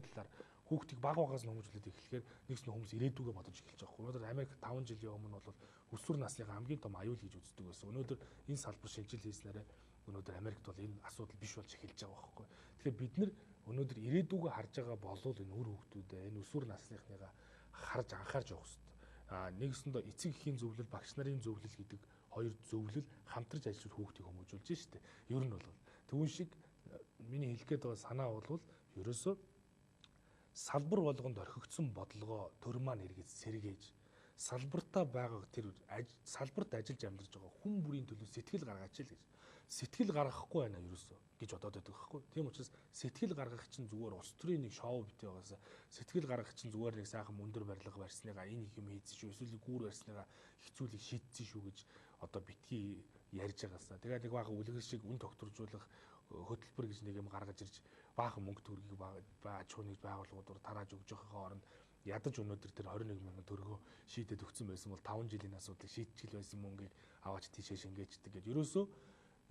талаар хүүхдийг баг багаас нь хүмүүжүүлээд эхлэхээр нэгс нь хүмүүс ирээдүгөө бодож эхэлж байгаа. Өнөөдөр Америк 5 жилийн өмнө бол өсвөр насныхаа хамгийн том аюул гэж үздэг байсан. Өнөөдөр энэ салбар шинжил хийснээрээ өнөөдөр Америкт бол энэ асуудал биш болж эхэлж байгаа байхгүй. Тэгэхээр бид нар өнөөдөр ирээдүгөө харж байгаа болов энэ үр хүүхдүүдээ энэ өсвөр насныхныгаа анхаарч явах хэрэгтэй. Нэгсэндээ эцэг эхийн зөвлөл, багш нарын зөвлөл гэдэг хоёр зөвлөл хамтарч ажиллаж хүүхдийг хүмүүжүүлж штэ. Ер нь бол түүн шиг миний хэлэх гээд байгаа санаа бол ерөөсөө салбар болгонд орхигдсон бодлогоо төр маань эргэж сэргээж салбартаа байгаа тэр салбарт ажиллаж амьдарч байгаа хүн бүрийн төлөө сэтгэл гаргаач л гэж. Сэтгэл гаргахгүй байна ерөөсөө гэж бодоод байдаг байхгүй. Тийм учраас сэтгэл гаргах чинь зүгээр улс төрийн нэг шоу битээ байгаасаа сэтгэл гаргах чинь зүгээр нэг сайхан мөндөр барилга барьсныгаа энэ их юм хийсэн шүү. Эсвэл гүүр барьсныгаа хэцүүлэг шийдсэн шүү гэж одоо битгий ярьж байгаасаа. Тэгээд нэг бага үлгэр шиг үн тогтворжуулах хөтөлбөр гэж нэг юм гаргаж ирж баахан мөнгө төгрөгийг аж ахуйн байгууллагууд тарааж өгж байгаахын оронд ядаж өнөөдөр тэр 21 мянган төгрөгөө шийдээд өгсөн байсан бол 5 жилийн асуудлыг шийдчихэл байсан мөнгийг аваач тийшээ шингээчдэг гэж. Ерөөсөө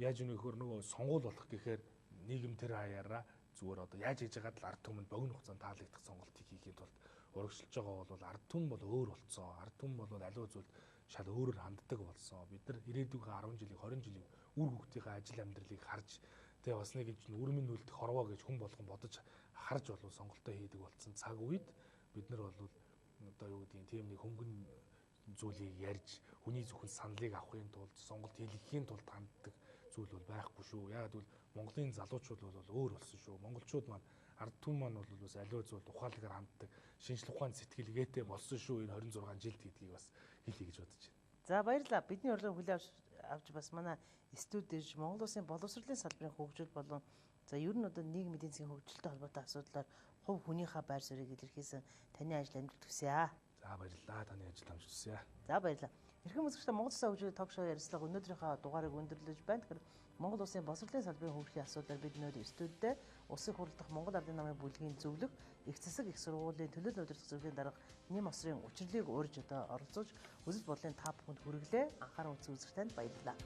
яаж өнөөхөр нөгөө сонгуул болох гэхээр нийгэм тэр хаяараа зүгээр одоо яаж хийж байгаад л ард түмэнд богино хугацаанд таалагдах сонголтыг хийхэд тулд урагшилж байгаа бол ард түмэн бол өөр болцсон. Ард түмэн бол аливаа зүйлд шал өөрөөр ханддаг болсон. Бид нар ирээдүйн 10 жилийн 20 жилийн үр хүүхдийн ажил амьдралыг харж тэгээ бас нэг юм үрмэн нүлдэх хорвоо гэж хүн болгон бодож харж болов сонголтоо хийдэг болсон цаг үед бид нар бол одоо юу гэдгийг тийм нэг хөнгөн зүйлийг ярьж хүний зөвхөн саналыг авахын тулд сонголт хийлгэхийн тулд ханддаг зүйл бол байхгүй шүү. Яг гэвэл Монголын залуучууд бол өөр болсон шүү. Монголчууд маань ард түмэн маань бол бас аливаа зүйл ухаалгаар ханддаг шинжлэх ухааны сэтгэлгээтэй болсон шүү. Энэ 26 жилд гэдгийг бас хэлье гэж бодож байна. За баярлалаа. Бидний урилгыг хүлээн авч бас манай студиж Монгол Улсын боловсролын салбарын хөгжил болон за ер нь одоо нийгмийн эдийн засгийн хөгжилтэй холбоотой асуудлаар хувь хүнийхээ байр суурийг илэрхийлсэн таны ажил амжилт хүсье. За баярлалаа. Таны ажил амжилт хүсье. За баярлалаа. Эрхэм үзэгчдээ Монгол Улсын хөгжлийн ток шоу ярилцлага өнөөдрийнхөө дугаарыг өндөрлөж байна. Тэгэхээр Монгол Улсын боловсролын салбарын хөгжлийн асуудлаар бид өнөөдөр студидтэй Улсын хурал дахь Монгол Ардын намын бүлгийн зөвлөх их засаг их сургуулийн төлөөлөл удирдах зөвлөлийн дарга Нэм осрын учрлыг урьж одоо оролцож үзэл бодлын та бүхэнд хүргэлээ. Анхаарал үзсэн үзэгчдэнд баярлалаа.